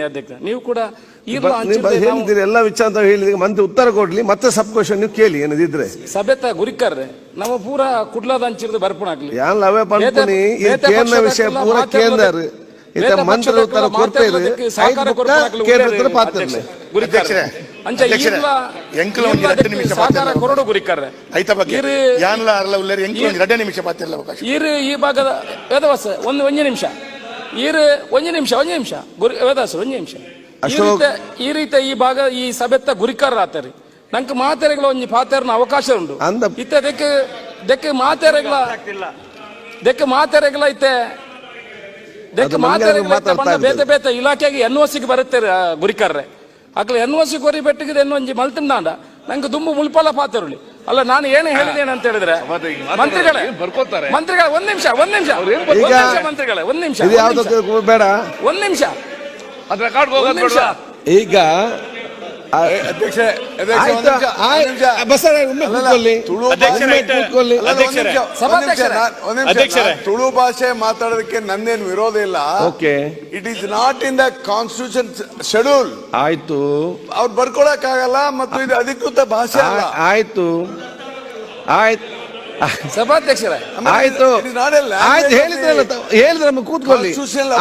ಅಧ್ಯಕ್ಷ ನೀವು ಕೂಡ ಹೇಳಿದ್ದೀರಿ ಎಲ್ಲ ವಿಚಾರ ಅಂತ ಹೇಳಿದ್ರೆ ಮಂತ್ರಿ ಉತ್ತರ ಕೊಡ್ಲಿ ಮತ್ತೆ ಸಬ್ ಕ್ವಶನ್ ನೀವು ಕೇಳಿ ಏನದಿದ್ರೆ ಸಭೆತ ಗುರಿಕರ್ರೆ ನಮ್ಮ ಪೂರ ಕುಡ್ಲದ ಹಂಚಿರ್ದು ಬರ್ಪಣಾಗ್ಲಿ ಯಾನ್ ಲವೆ ಪಂಪನಿ ಈ ಕೇಂದ್ರ ವಿಷಯ ಪೂರ ಕೇಂದ್ರ ಇತ ಮಂತ್ರಿ ಉತ್ತರ ಕೊಡ್ತೇವೆ ಸಹಕಾರ ಕೇಂದ್ರ ಪಾತ್ರನೆ ಗುರಿಕರ್ರೆ ಅಂಚ ಈರ್ಲ ಎಂಕಲ ಒಂದು 2 ನಿಮಿಷ ಸಹಕಾರ ಕೊರಡು ಗುರಿಕರ್ರೆ ಐತ ಬಗ್ಗೆ ಯಾನ್ಲ ಅರ್ಲ ಉಲ್ಲರಿ ಎಂಕಲ ಒಂದು 2 ನಿಮಿಷ ಪಾತಿರಲ್ಲ ಅವಕಾಶ ಈ ಭಾಗದ ವೇದವಾಸ ಒಂದು ನಿಮಿಷ ಒಂದು ನಿಮಿಷ ವೇದಾಸ ಒಂದು ನಿಮಿಷ ಈ ರೀತಿ ಈ ಭಾಗ ಈ ಸಭೆತ್ತ ಗುರಿಕಾರ ಆತರಿ ನಂಗೆ ಮಾತೆರೆಗಳ ಒಂದು ಪಾತೆರನ ಅವಕಾಶ ಉಂಟು ಇತ್ತ ದೆಕ್ಕೆ ಮಾತೆರೆಗಳ ಇತ್ತೆ ಬೇತೆ ಬೇತೆ ಇಲಾಖೆಗೆ ಎನ್ಒಸಿಗೆ ಬರುತ್ತೆ ಗುರಿಕಾರ್ರೆ ಅಕ್ಲ ಎನ್ಒಸಿ ಕೊರಿ ಬೆಟ್ಟಿಗೆ ಎನ್ನೊಂಜಿ ಮಲ್ತಿಂದಾಂಡ ನಂಗೆ ದುಂಬು ಮುಲ್ಪಲ ಪಾತೆರುಳಿ ಅಲ್ಲ ನಾನು ಏನು ಹೇಳಿದ್ದೇನೆ ಅಂತ ಹೇಳಿದ್ರೆ ಮಂತ್ರಿಗಳೇ ಒಂದ್ ನಿಮಿಷ ಮಂತ್ರಿಗಳೇ ಒಂದ್ ನಿಮಿಷ ಬೇಡ ಒಂದ್ ನಿಮಿಷ ಈಗ ತುಳು ಭಾಷೆ ಮಾತಾಡೋದಕ್ಕೆ ನಂದೇನು ವಿರೋಧ ಇಲ್ಲ. It is not in the constitution schedule. ಆಯ್ತು, ಅವ್ರು ಬರ್ಕೊಳಕ್ ಆಗಲ್ಲ ಮತ್ತು ಇದು ಅಧಿಕೃತ ಭಾಷೆ ಅಲ್ಲ. ಆಯ್ತು ಸಭಾಧ್ಯಕ್ಷರೇ ಆಯ್ತು ಹೇಳಿದ್ರಲ್ಲ ಕೂತ್ಕೊಳ್ಳಿ.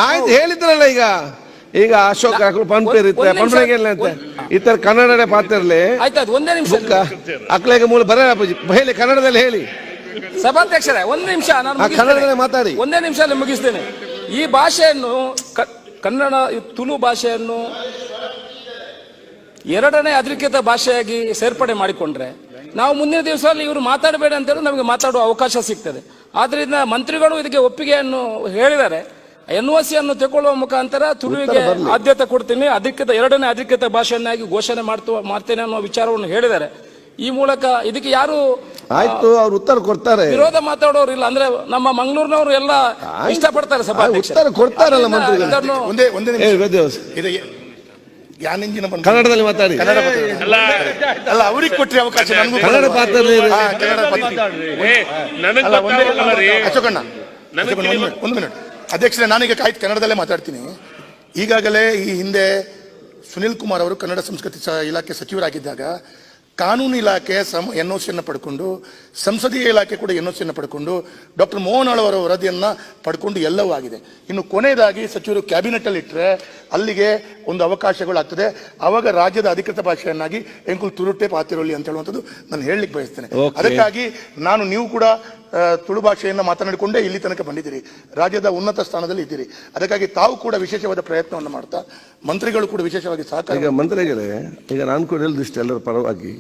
ಆಯ್ತು ಹೇಳಿದ್ರಲ್ಲ ಈಗ ಅಶೋಕ್ ಪಂಪೇರಿತ್ತೆ ಪಂಪೆಗೆ ಇತರ ಕನ್ನಡ ಪಾತ್ರಲಿ ಒಂದೇ ನಿಮಿಷ ಅಕ್ಲೆಗೆ ಮೂಲ ಬರ ಹೇಳಿ ಕನ್ನಡದಲ್ಲಿ ಹೇಳಿ. ಸಭಾಧ್ಯಕ್ಷರೇ ಒಂದ್ ನಿಮಿಷ ನಾನು ಕನ್ನಡದಲ್ಲಿ ಮಾತಾಡಿ. ಒಂದೇ ನಿಮಿಷ ಮುಗಿಸ್ತೇನೆ. ಈ ಭಾಷೆಯನ್ನು ಕನ್ನಡ ತುಳು ಭಾಷೆಯನ್ನು ಎರಡನೇ ಅಧಿಕೃತ ಭಾಷೆಯಾಗಿ ಸೇರ್ಪಡೆ ಮಾಡಿಕೊಂಡ್ರೆ ನಾವು ಮುಂದಿನ ದಿವಸದಲ್ಲಿ ಇವರು ಮಾತಾಡಬೇಡ ಅಂತೇಳಿ ನಮಗೆ ಮಾತಾಡುವ ಅವಕಾಶ ಸಿಗ್ತದೆ. ಆದ್ರಿಂದ ಮಂತ್ರಿಗಳು ಇದಕ್ಕೆ ಒಪ್ಪಿಗೆಯನ್ನು ಹೇಳಿದ್ದಾರೆ. ಎನ್ಒಸಿ ಅನ್ನು ತಗೊಳ್ಳುವ ಮುಖಾಂತರ ತುಳುವಿಗೆ ಆದ್ಯತೆ ಕೊಡ್ತೀನಿ, ಎರಡನೇ ಅಧಿಕೃತ ಭಾಷೆಯನ್ನಾಗಿ ಘೋಷಣೆ ಮಾಡ್ತೇನೆ ಅನ್ನೋ ವಿಚಾರವನ್ನು ಹೇಳಿದ್ದಾರೆ. ಈ ಮೂಲಕ ಇದಕ್ಕೆ ಯಾರು ಆಯ್ತು ಅವ್ರು ಉತ್ತರ ಕೊಡ್ತಾರೆ, ವಿರೋಧ ಮಾತಾಡೋರು ಇಲ್ಲ. ಅಂದ್ರೆ ನಮ್ಮ ಮಂಗಳೂರಿನವರು ಎಲ್ಲ ಇಷ್ಟಪಡ್ತಾರೆ ಉತ್ತರ ಕೊಡ್ತಾರಲ್ಲ ಮಂತ್ರಿಗಳು. ಕನ್ನಡದಲ್ಲಿ ಮಾತಾಡಿ. ಅಲ್ಲ ಅವ್ರಿಗೆ ಕೊಟ್ಟರೆ ಅವಕಾಶ ಕನ್ನಡ ಪಾತ್ರದಲ್ಲಿ ಅಶೋಕಣ್ಣ ಒಂದು ಮಿನಿಟ್ ಅಧ್ಯಕ್ಷರೇ, ನಾನೀಗ ಕನ್ನಡದಲ್ಲೇ ಮಾತಾಡ್ತೀನಿ. ಈಗಾಗಲೇ ಈ ಹಿಂದೆ ಸುನಿಲ್ ಕುಮಾರ್ ಅವರು ಕನ್ನಡ ಸಂಸ್ಕೃತಿ ಇಲಾಖೆ ಸಚಿವರಾಗಿದ್ದಾಗ ಕಾನೂನು ಇಲಾಖೆ ಎನ್ಒಸಿಯನ್ನು ಪಡ್ಕೊಂಡು, ಸಂಸದೀಯ ಇಲಾಖೆ ಕೂಡ ಎನ್ಒಸಿಯನ್ನು ಪಡ್ಕೊಂಡು, ಡಾಕ್ಟರ್ ಮೋಹನ್ ಅವರ ವರದಿಯನ್ನು ಪಡ್ಕೊಂಡು ಎಲ್ಲವೂ ಆಗಿದೆ. ಇನ್ನು ಕೊನೆಯದಾಗಿ ಸಚಿವರು ಕ್ಯಾಬಿನೆಟಲ್ಲಿ ಇಟ್ಟರೆ ಅಲ್ಲಿಗೆ ಒಂದು ಅವಕಾಶಗಳಾಗ್ತದೆ. ಆವಾಗ ರಾಜ್ಯದ ಅಧಿಕೃತ ಭಾಷೆಯನ್ನಾಗಿ ಎಂಕುಲ್ ತುರುಟೆ ಪಾತಿರೊಳ್ಳಿ ಅಂತ ಹೇಳುವಂಥದ್ದು ನಾನು ಹೇಳಲಿಕ್ಕೆ ಬಯಸ್ತೇನೆ. ಅದಕ್ಕಾಗಿ ನೀವು ಕೂಡ ತುಳು ಭಾಷೆಯನ್ನು ಮಾತನಾಡಿಕೊಂಡೇ ಇಲ್ಲಿ ತನಕ ಬಂದಿದ್ದೀರಿ, ರಾಜ್ಯದ ಉನ್ನತ ಸ್ಥಾನದಲ್ಲಿ ಇದ್ದೀರಿ. ಅದಕ್ಕಾಗಿ ತಾವು ಕೂಡ ವಿಶೇಷವಾದ ಪ್ರಯತ್ನವನ್ನು ಮಾಡ್ತಾ ಮಂತ್ರಿಗಳು ಕೂಡ ವಿಶೇಷವಾಗಿ ಸಹಕಾರ. ಈಗ ಮಂತ್ರಿಗಳೇ, ಈಗ ನಾನು ಕೂಡ ಹೇಳಿದಿಷ್ಟು ಎಲ್ಲರ ಪರವಾಗಿ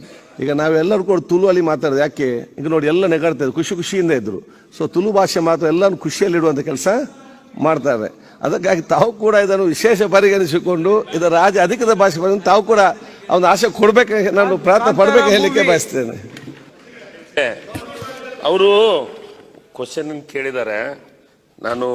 ಈಗ ನಾವೆಲ್ಲರೂ ಕೂಡ ತುಳು ಅಲ್ಲಿ ಮಾತಾಡೋದು ಯಾಕೆ? ಈಗ ನೋಡಿ ಎಲ್ಲ ನೆಗಾಡ್ತಾ ಇದ್ರು, ಖುಷಿಯಿಂದ ಇದ್ರು. ಸೊ ತುಳು ಭಾಷೆ ಮಾತ್ರ ಎಲ್ಲರೂ ಖುಷಿಯಲ್ಲಿಡುವಂಥ ಕೆಲಸ ಮಾಡ್ತಾರೆ. ಅದಕ್ಕಾಗಿ ತಾವು ಕೂಡ ಇದನ್ನು ವಿಶೇಷ ಪರಿಗಣಿಸಿಕೊಂಡು ಇದರ ರಾಜ್ಯ ಅಧಿಕೃತ ಭಾಷೆ ಬಂದು ತಾವು ಕೂಡ ಅವನ ಆಸೆ ಕೊಡ್ಬೇಕು, ನಾನು ಪ್ರಾರ್ಥನೆ ಪಡ್ಬೇಕು ಹೇಳಲಿಕ್ಕೆ ಬಯಸ್ತೇನೆ. ಅವರು ಕ್ವಶನ್ ಕೇಳಿದ್ದಾರೆ, ನಾನು